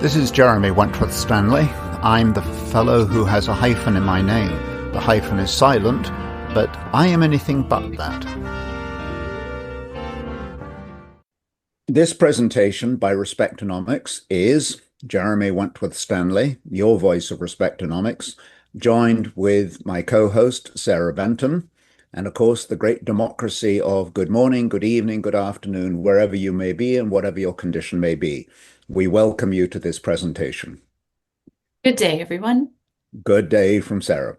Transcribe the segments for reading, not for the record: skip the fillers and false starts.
This is Jeremy Wentworth-Stanley. I'm the fellow who has a hyphen in my name. The hyphen is silent, but I am anything but that. This presentation by Respectonomics is Jeremy Wentworth-Stanley, your voice of Respectonomics, joined with my co-host, Sarah Benton, and of course, the great democracy of good morning, good evening, good afternoon, wherever you may be and whatever your condition may be. We welcome you to this presentation. Good day, everyone. Good day from Sarah.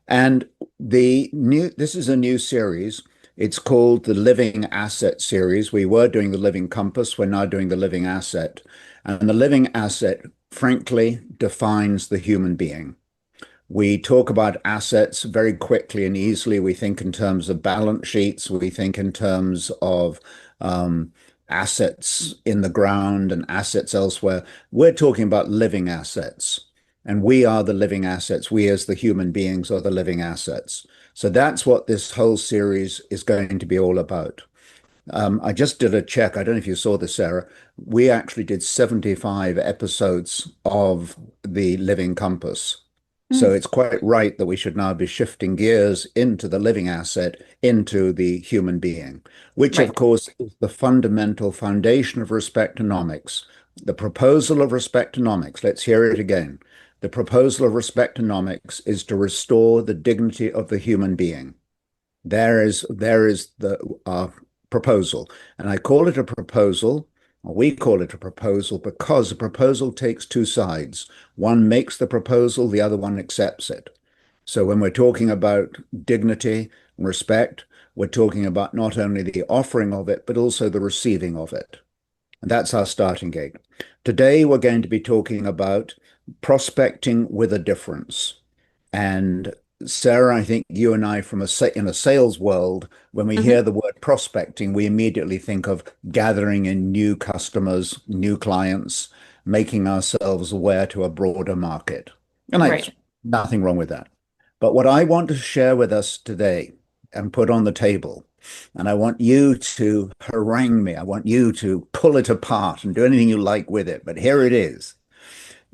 And this is a new series. It's called the Living Asset series. We were doing the Living Compass. We're now doing the Living Asset. And the Living Asset, frankly, defines the human being. We talk about assets very quickly and easily. We think in terms of balance sheets. We think in terms of assets in the ground and assets elsewhere. We're talking about living assets. And we are the living assets. We as the human beings are the living assets. So that's what this whole series is going to be all about. I just did a check. I don't know if you saw this, Sarah. We actually did 75 episodes of the Living Compass. So it's quite right that we should now be shifting gears into the living asset, into the human being, which of course is the fundamental foundation of Respectonomics. The proposal of Respectonomics, let's hear it again. The proposal of Respectonomics is to restore the dignity of the human being. There is the proposal. And I call it a proposal. We call it a proposal because a proposal takes two sides. One makes the proposal, the other one accepts it. So when we're talking about dignity and respect, we're talking about not only the offering of it, but also the receiving of it. And that's our starting gate. Today, we're going to be talking about prospecting with a difference. And Sarah, I think you and I in a sales world, when we hear the word prospecting, we immediately think of gathering in new customers, new clients, making ourselves aware to a broader market. And there's nothing wrong with that. But what I want to share with us today and put on the table, and I want you to harangue me, I want you to pull it apart and do anything you like with it, but here it is.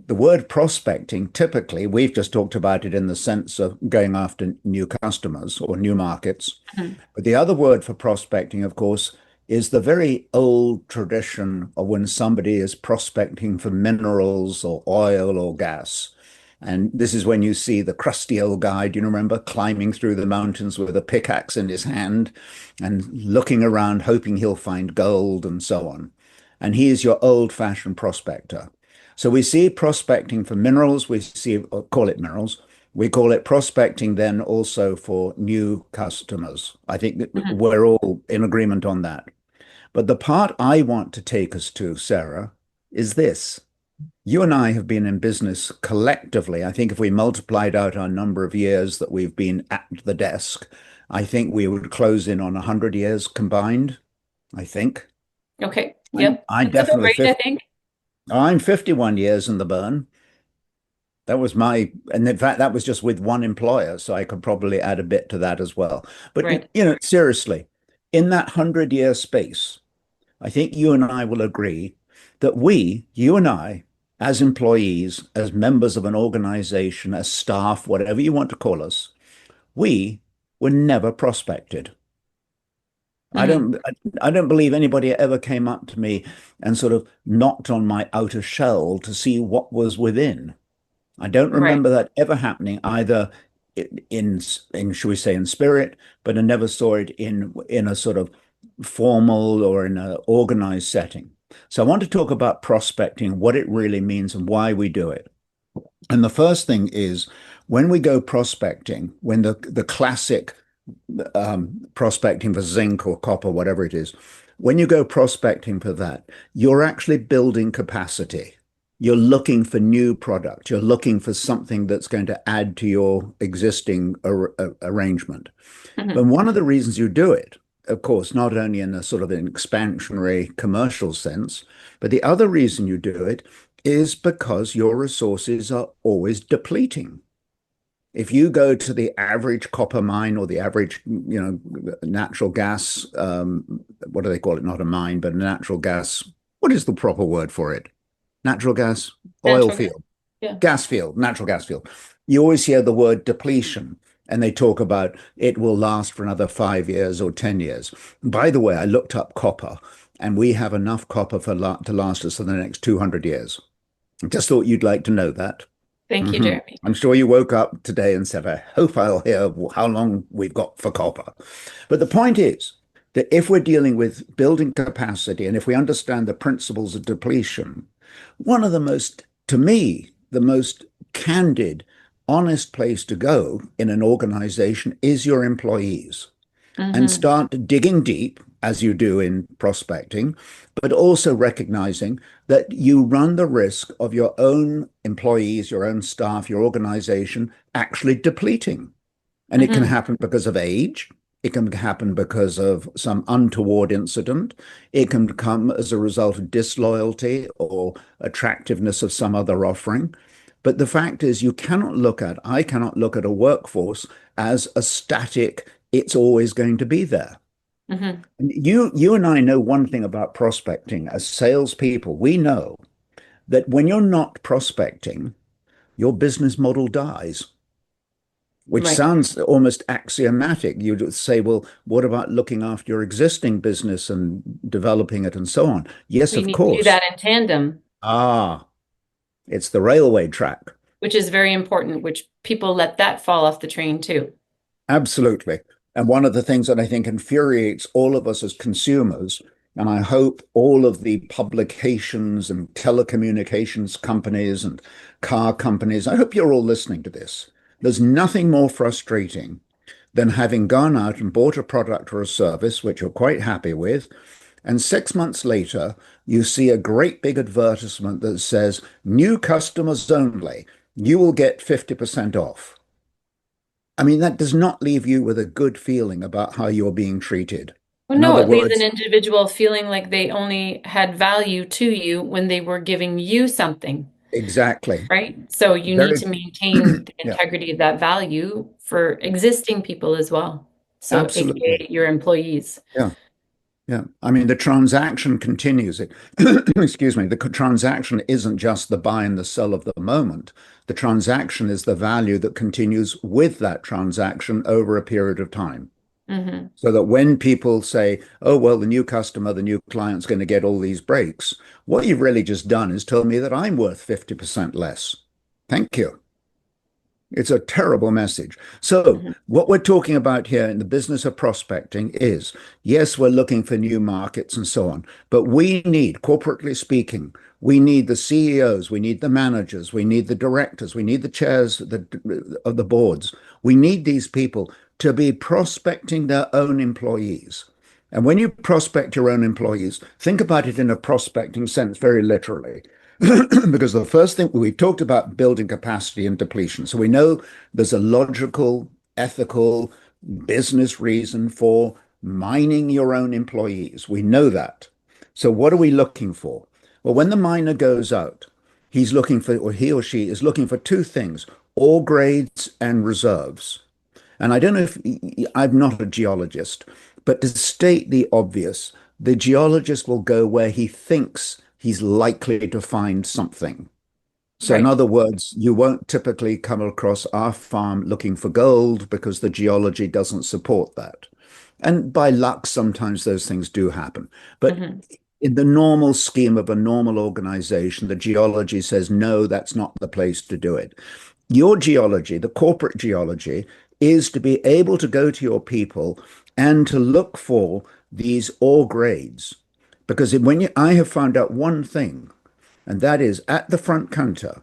The word prospecting, typically, we've just talked about it in the sense of going after new customers or new markets. But the other word for prospecting, of course, is the very old tradition of when somebody is prospecting for minerals or oil or gas. And this is when you see the crusty old guy, do you remember, climbing through the mountains with a pickaxe in his hand and looking around, hoping he'll find gold and so on. And he is your old-fashioned prospector. So we see prospecting for minerals, call it minerals. We call it prospecting then also for new customers. I think that we're all in agreement on that. But the part I want to take us to, Sarah, is this. You and I have been in business collectively. I think if we multiplied out our number of years that we've been at the desk, I think we would close in on 100 years combined, I think. Okay. Yep. I'm definitely 50. I think. I'm 51 years in the burn. And in fact, that was just with one employer, so I could probably add a bit to that as well. But, seriously, in that 100-year space, I think you and I will agree that you and I, as employees, as members of an organization, as staff, whatever you want to call us, we were never prospected. I don't believe anybody ever came up to me and sort of knocked on my outer shell to see what was within. I don't remember that ever happening either in should we say in spirit, but I never saw it in a sort of formal or in an organized setting. So I want to talk about prospecting, what it really means and why we do it. And the first thing is when we go prospecting, when the classic prospecting for zinc or copper, whatever it is, when you go prospecting for that, you're actually building capacity. You're looking for new product. You're looking for something that's going to add to your existing arrangement. But one of the reasons you do it, of course, not only in a sort of an expansionary commercial sense, but the other reason you do it is because your resources are always depleting. If you go to the average copper mine or the average, natural gas, what do they call it? Not a mine, but a natural gas. What is the proper word for it? Natural gas oil Natural gas. field, Yeah. gas field, natural gas field. You always hear the word depletion, and they talk about it will last for another 5 years or 10 years. By the way, I looked up copper, and we have enough copper to last us for the next 200 years. I just thought you'd like to know that. Thank you, Hmm. Jeremy. I'm sure you woke up today and said, I hope I'll hear how long we've got for copper. But the point is that if we're dealing with building capacity and if we understand the principles of depletion, one of the most, to me, the most candid, honest place to go in an organization is your employees and Hmm. start digging deep as you do in prospecting, but also recognizing that you run the risk of your own employees, your own staff, your organization actually depleting. And it can Hmm. happen because of age. It can happen because of some untoward incident. It can come as a result of disloyalty or attractiveness of some other offering. But the fact is, I cannot look at a workforce as a static, it's always going to be there. Hmm. You and I know one thing about prospecting as salespeople. We know that when you're not prospecting, your business model dies, which Right. sounds almost axiomatic. You'd say, well, what about looking after your existing business and developing it and so on? Yes, We of need to do course. that in tandem, Ah, it's the railway track. which is very important, which people let that fall off the train too. Absolutely. And one of the things that I think infuriates all of us as consumers, and I hope all of the publications and telecommunications companies and car companies, I hope you're all listening to this. There's nothing more frustrating than having gone out and bought a product or a service which you're quite happy with. And 6 months later, you see a great big advertisement that says, new customers only, you will get 50% off. I mean, that does not leave you with a good feeling about how you're being treated. Well, In no, other it leaves an words, individual feeling like they only had value to you when they were giving you something, exactly. right? So you need Very, to maintain the yeah, integrity of that value for existing people as well. So, absolutely. AKA your employees. Yeah, yeah. I mean, the transaction continues. Excuse me, the transaction isn't just the buy and the sell of the moment. The transaction is the value that continues with that transaction over a period of time. Hmm. So that when people say, oh, well, the new customer, the new client's going to get all these breaks, what you've really just done is told me that I'm worth 50% less. Thank you. It's a terrible message. So, Hmm. what we're talking about here in the business of prospecting is yes, we're looking for new markets and so on, but we need, corporately speaking, we need the CEOs, we need the managers, we need the directors, we need the chairs of the boards. We need these people to be prospecting their own employees. And when you prospect your own employees, think about it in a prospecting sense very literally. Because the first thing we talked about building capacity and depletion. So we know there's a logical, ethical, business reason for mining your own employees. We know that. So what are we looking for? Well, when the miner goes out, he's looking for, or he or she is looking for two things, ore grades and reserves. And I don't know if I'm not a geologist, but to state the obvious, the geologist will go where he thinks he's likely to find something. So, in Right. other words, you won't typically come across our farm looking for gold because the geology doesn't support that. And by luck, sometimes those things do happen. But Hmm. in the normal scheme of a normal organization, the geology says, no, that's not the place to do it. Your geology, the corporate geology, is to be able to go to your people and to look for these ore grades. Because I have found out one thing, and that is at the front counter,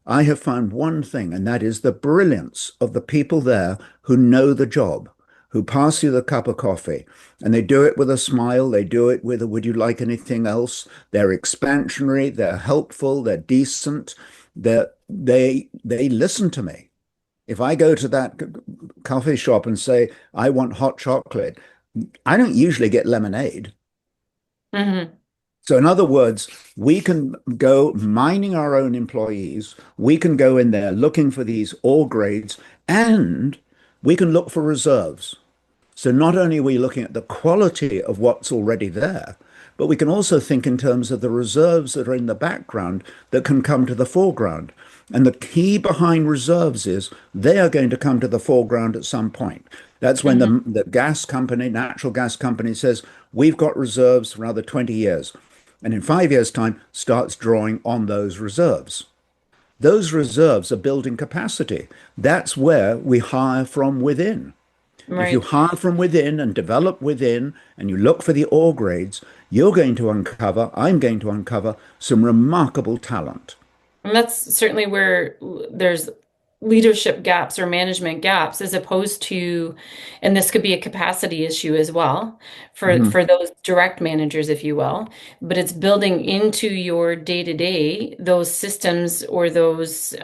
I have found one thing, and that is the brilliance of the people there who know the job, who pass you the cup of coffee. And they do it with a smile. They do it with a, would you like anything else? They're expansionary, they're helpful, they're decent, they listen to me. If I go to that coffee shop and say, I want hot chocolate, I don't usually get lemonade. Hmm. So, in other words, we can go mining our own employees. We can go in there looking for these ore grades, and we can look for reserves. So, not only are we looking at the quality of what's already there, but we can also think in terms of the reserves that are in the background that can come to the foreground. And the key behind reserves is they are going to come to the foreground at some point. That's when Hmm. the gas company, natural gas company says, we've got reserves for another 20 years. And in 5 years' time, starts drawing on those reserves. Those reserves are building capacity. That's where we hire from within. If you Right. hire from within and develop within and you look for the ore grades, you're going to uncover, I'm going to uncover some remarkable talent. And that's certainly where there's leadership gaps or management gaps, as opposed to, and this could be a capacity issue as well Mhm. for those direct managers, if you will. But it's building into your day-to-day those systems or those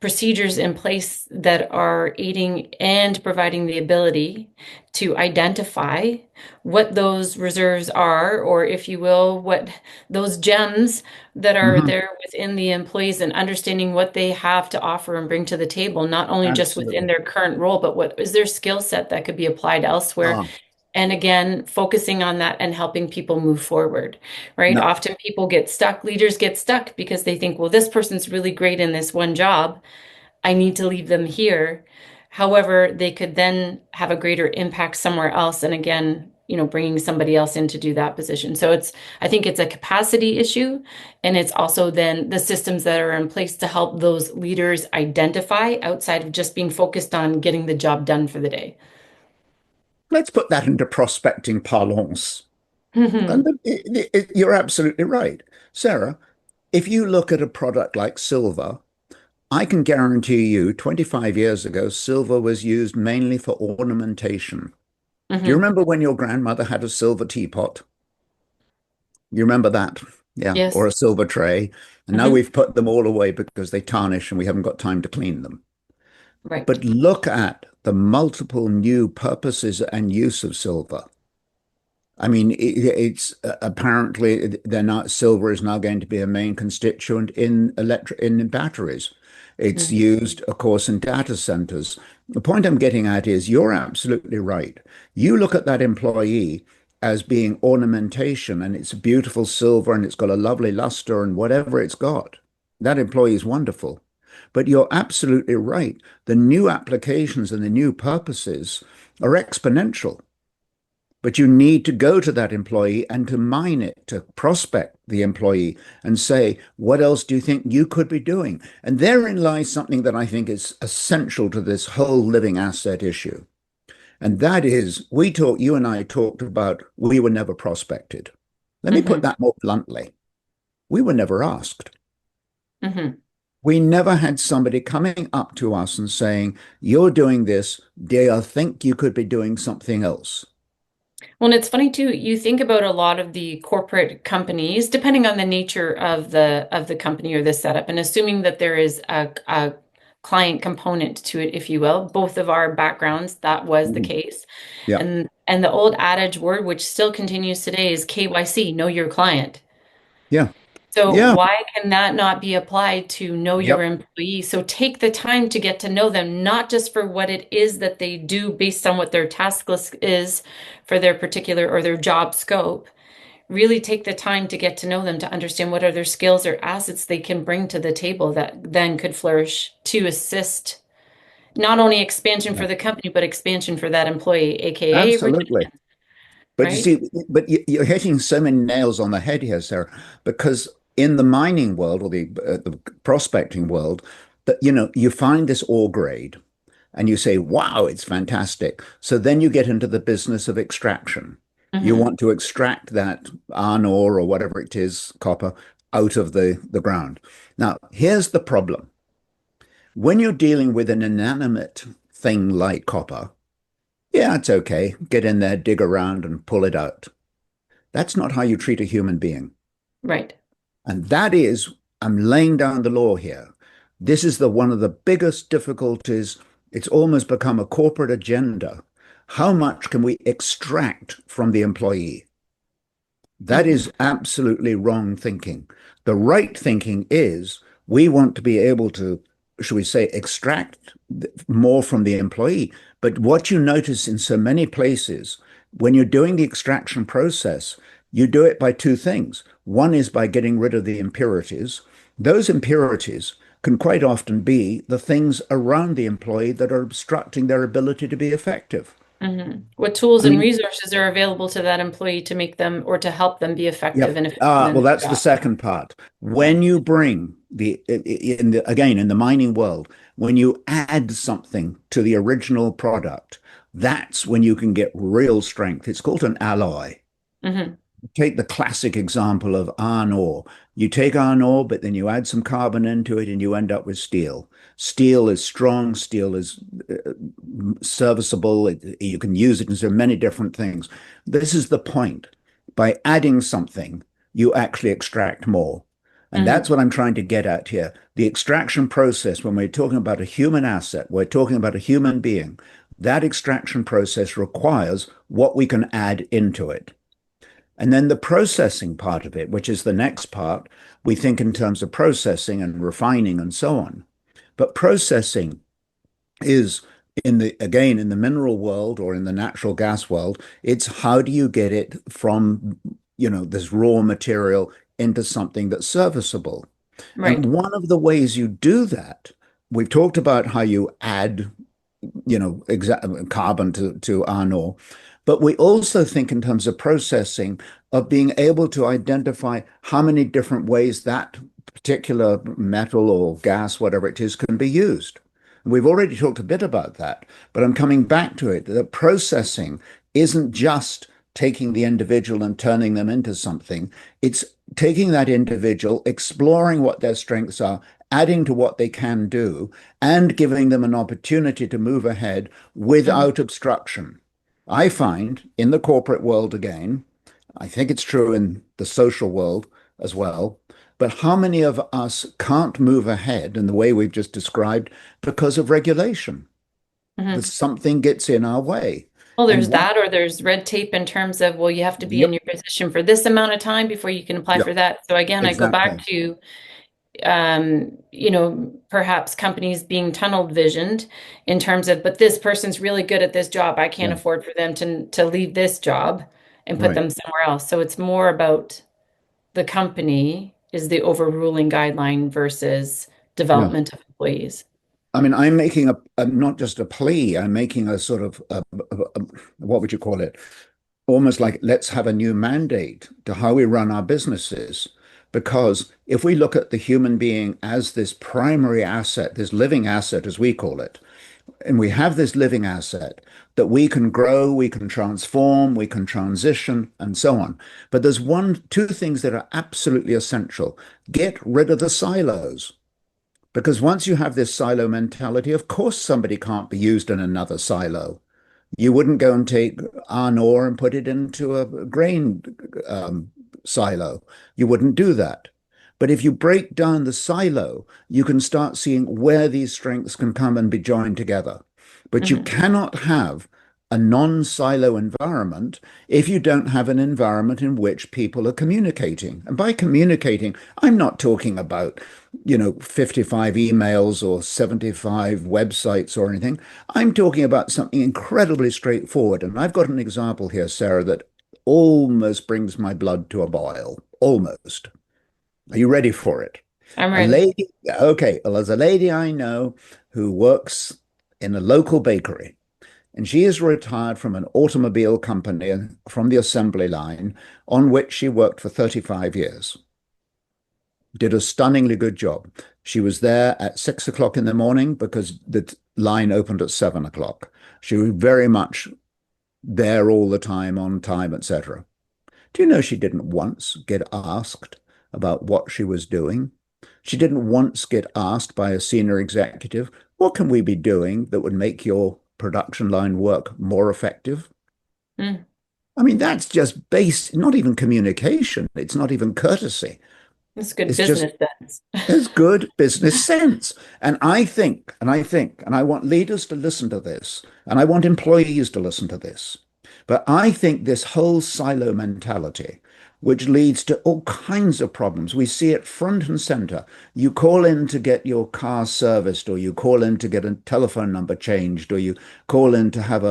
procedures in place that are aiding and providing the ability to identify what those reserves are, or if you will, what those gems that are Mhm. there within the employees, and understanding what they have to offer and bring to the table, not only just within Absolutely. their current role, but what is their skill set that could be applied elsewhere. Ah, And again, focusing on that and helping people move forward, right? no, Often people get stuck, leaders get stuck because they think, well, this person's really great in this one job. I need to leave them here. However, they could then have a greater impact somewhere else. And again, bringing somebody else in to do that position. So I think it's a capacity issue. And it's also then the systems that are in place to help those leaders identify outside of just being focused on getting the job done for the day. let's put that into prospecting parlance. And Hmm. you're absolutely right. Sarah, if you look at a product like silver, I can guarantee you 25 years ago, silver was used mainly for ornamentation. Do you Hmm. remember when your grandmother had a silver teapot? You remember that? Yeah, or Yes. a silver tray. And now Hmm. we've put them all away because they tarnish and we haven't got time to clean them. Right. But look at the multiple new purposes and use of silver. I mean, it's apparently they're not silver is now going to be a main constituent in batteries. It's Hmm. used, of course, in data centers. The point I'm getting at is you're absolutely right. You look at that employee as being ornamentation and it's beautiful silver and it's got a lovely luster and whatever it's got. That employee is wonderful. But you're absolutely right. The new applications and the new purposes are exponential. But you need to go to that employee and to mine it, to prospect the employee and say, what else do you think you could be doing? And therein lies something that I think is essential to this whole living asset issue. And that is, you and I talked about we were never prospected. Let me put Hmm. that more bluntly. We were never asked. Hmm. We never had somebody coming up to us and saying, you're doing this. Do you think you could be doing something else? Well, and it's funny too, you think about a lot of the corporate companies, depending on the nature of the company or the setup, and assuming that there is a client component to it, if you will. Both of our backgrounds, that was the Mhm. case. Yeah. And the old adage word, which still continues today, is KYC, know your client. Yeah. So Yeah. why can that not be applied to know your Yep. employee? So take the time to get to know them, not just for what it is that they do based on what their task list is for their particular or their job scope. Really take the time to get to know them, to understand what are their skills or assets they can bring to the table that then could flourish to assist not only expansion Yeah. for the company, but expansion for that employee, aka Absolutely. retention, But you right? see, you're hitting so many nails on the head here, Sarah, because in the mining world or the prospecting world, that you find this ore grade and you say, "Wow, it's fantastic." So then you get into the business of extraction. You Hmm. want to extract that iron ore or whatever it is, copper, out of the ground. Now, here's the problem. When you're dealing with an inanimate thing like copper, yeah, it's okay. Get in there, dig around, and pull it out. That's not how you treat a human being. Right. And that is, I'm laying down the law here. This is one of the biggest difficulties. It's almost become a corporate agenda. How much can we extract from the employee? That Hmm. is absolutely wrong thinking. The right thinking is we want to be able to, should we say, extract more from the employee. But what you notice in so many places, when you're doing the extraction process, You do it by two things. One is by getting rid of the impurities. Those impurities can quite often be the things around the employee that are obstructing their ability to be effective. What tools I and mean, resources are available to that employee to make them or to help them be effective yep. and efficient in Well, their that's the job? second part. Yeah. When you bring in the, again, in the mining world, when you add something to the original product, that's when you can get real strength. It's called an alloy. Hmm. Take the classic example of iron ore. You take iron ore, but then you add some carbon into it and you end up with steel. Steel is strong, steel is serviceable. You can use it in so many different things. This is the point. By adding something, you actually extract more. And that's Hmm. what I'm trying to get at here. The extraction process, when we're talking about a human asset, we're talking about a human being. That extraction process requires what we can add into it. And then the processing part of it, which is the next part, we think in terms of processing and refining and so on. But processing is again, in the mineral world or in the natural gas world, it's how do you get it from, this raw material into something that's serviceable? Right. And one of the ways you do that, we've talked about how you add carbon to iron ore. But we also think in terms of processing of being able to identify how many different ways that particular metal or gas, whatever it is, can be used. We've already talked a bit about that, but I'm coming back to it. That processing isn't just taking the individual and turning them into something. It's taking that individual, exploring what their strengths are, adding to what they can do, and giving them an opportunity to move ahead Hmm. without obstruction. I find in the corporate world again, I think it's true in the social world as well, but how many of us can't move ahead in the way we've just described because of regulation? That Hmm. something gets in our way. Well, And there's one, that, or there's red tape in terms of, well, you have to be in yep, your position for this amount of time before you can apply for yep, that. So again, I go back exactly. to, perhaps companies being tunnel visioned in terms of, but this person's really good at this job. I can't Yeah, afford for them to leave this job and put right. them somewhere else. So it's more about the company is the overruling guideline versus Yeah. development of employees. I mean, I'm making not just a plea, I'm making a sort of, what would you call it? Almost like let's have a new mandate to how we run our businesses. Because if we look at the human being as this primary asset, this living asset, as we call it, and we have this living asset that we can grow, we can transform, we can transition, and so on. But there's two things that are absolutely essential. Get rid of the silos. Because once you have this silo mentality, of course somebody can't be used in another silo. You wouldn't go and take iron ore and put it into a grain um, silo. You wouldn't do that. But if you break down the silo, you can start seeing where these strengths can come and be joined together. But you Hmm. cannot have a non-silo environment if you don't have an environment in which people are communicating. And by communicating, I'm not talking about, 55 emails or 75 websites or anything. I'm talking about something incredibly straightforward. And I've got an example here, Sarah, that almost brings my blood to a boil. Almost. Are you ready for it? I'm A ready. lady, okay, well, there's a lady I know who works in a local bakery, and she is retired from an automobile company from the assembly line on which she worked for 35 years. Did a stunningly good job. She was there at 6 o'clock in the morning because the line opened at 7 o'clock. She was very much there all the time, on time, etc. Do you know she didn't once get asked about what she was doing? She didn't once get asked by a senior executive, what can we be doing that would make your production line work more effective? Mm. I mean, that's just base, not even communication. It's not even courtesy. That's good It's just business sense. It's good business sense. And I want leaders to listen to this, and I want employees to listen to this. But I think this whole silo mentality, which leads to all kinds of problems, we see it front and center. You call in to get your car serviced, or you call in to get a telephone number changed, or you call in to have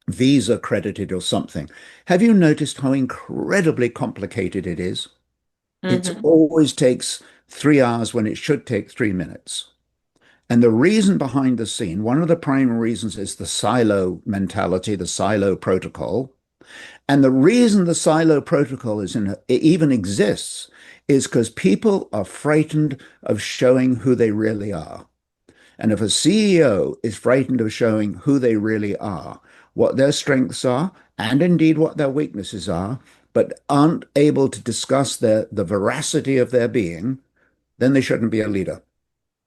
Visa credited or something. Have you noticed how incredibly complicated it is? It Hmm. always takes 3 hours when it should take 3 minutes. And the reason behind the scene, one of the primary reasons is the silo mentality, the silo protocol. And the reason the silo protocol it even exists is because people are frightened of showing who they really are. And if a CEO is frightened of showing who they really are, what their strengths are, and indeed what their weaknesses are, but aren't able to discuss the veracity of their being, then they shouldn't be a leader.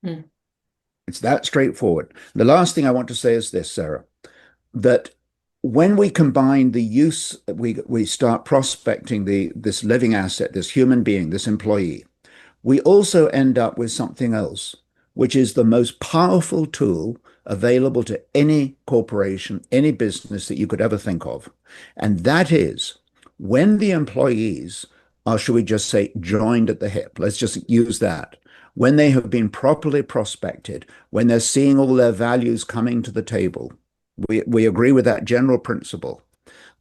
Mm. It's that straightforward. The last thing I want to say is this, Sarah, that when we combine the use, we start prospecting this living asset, this human being, this employee, we also end up with something else, which is the most powerful tool available to any corporation, any business that you could ever think of. And that is when the employees are, should we just say, joined at the hip, let's just use that. When they have been properly prospected, when they're seeing all their values coming to the table, we agree with that general principle.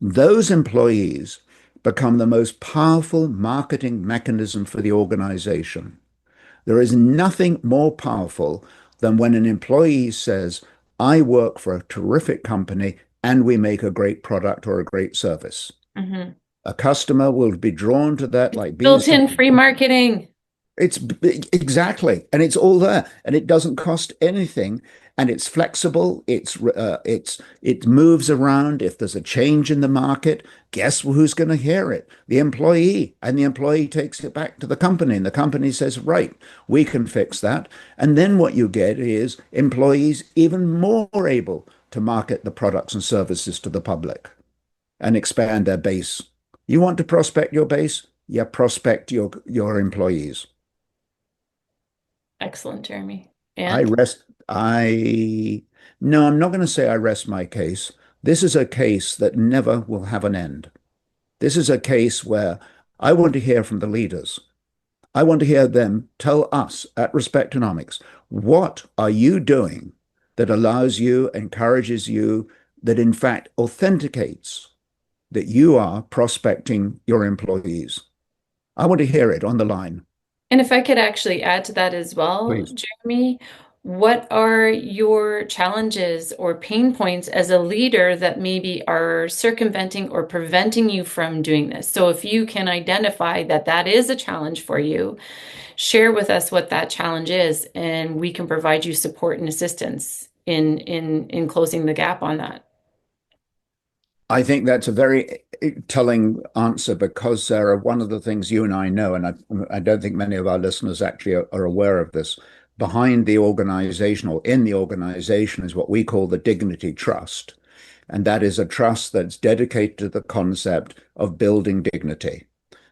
Those employees become the most powerful marketing mechanism for the organization. There is nothing more powerful than when an employee says, I work for a terrific company and we make a great product or a great service. Hmm. A customer will be drawn to that like bees to Built-in the free marketing. it's exactly, and it's all there, and it doesn't cost anything, and it's flexible. It moves around. If there's a change in the market, guess who's going to hear it? The employee, and the employee takes it back to the company, and the company says, "Right, we can fix that." And then what you get is employees even more able to market the products and services to the public and expand their base. You want to prospect your base? Yeah, prospect your employees. Excellent, Jeremy. I And rest, I, no, I'm not going to say I rest my case. This is a case that never will have an end. This is a case where I want to hear from the leaders. I want to hear them tell us at Respectonomics, what are you doing that allows you, encourages you, that in fact authenticates that you are prospecting your employees? I want to hear it on the line, if I could actually add to that as well, please. Jeremy, what are your challenges or pain points as a leader that maybe are circumventing or preventing you from doing this? So if you can identify that that is a challenge for you, share with us what that challenge is, and we can provide you support and assistance in closing the gap on that. I think that's a very telling answer because, Sarah, one of the things you and I know, and I don't think many of our listeners actually are aware of this, behind the organization or in the organization is what we call the dignity trust. And that is a trust that's dedicated to the concept of building dignity.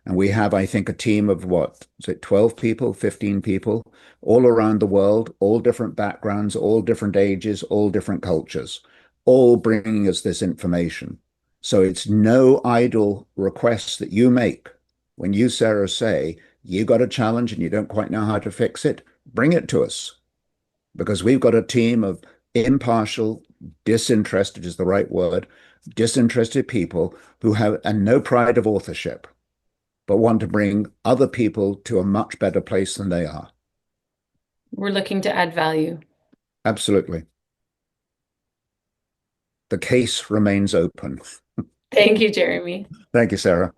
And we have, I think, a team of what, is it 12 people, 15 people, all around the world, all different backgrounds, all different ages, all different cultures, all bringing us this information. So it's no idle request that you make. When you, Sarah, say you got a challenge and you don't quite know how to fix it, bring it to us because we've got a team of impartial, disinterested is the right word, disinterested people who have and no pride of authorship, but want to bring other people to a much better place than they are. We're looking to add value. Absolutely. The case remains open. Thank you, Jeremy. Thank you, Sarah.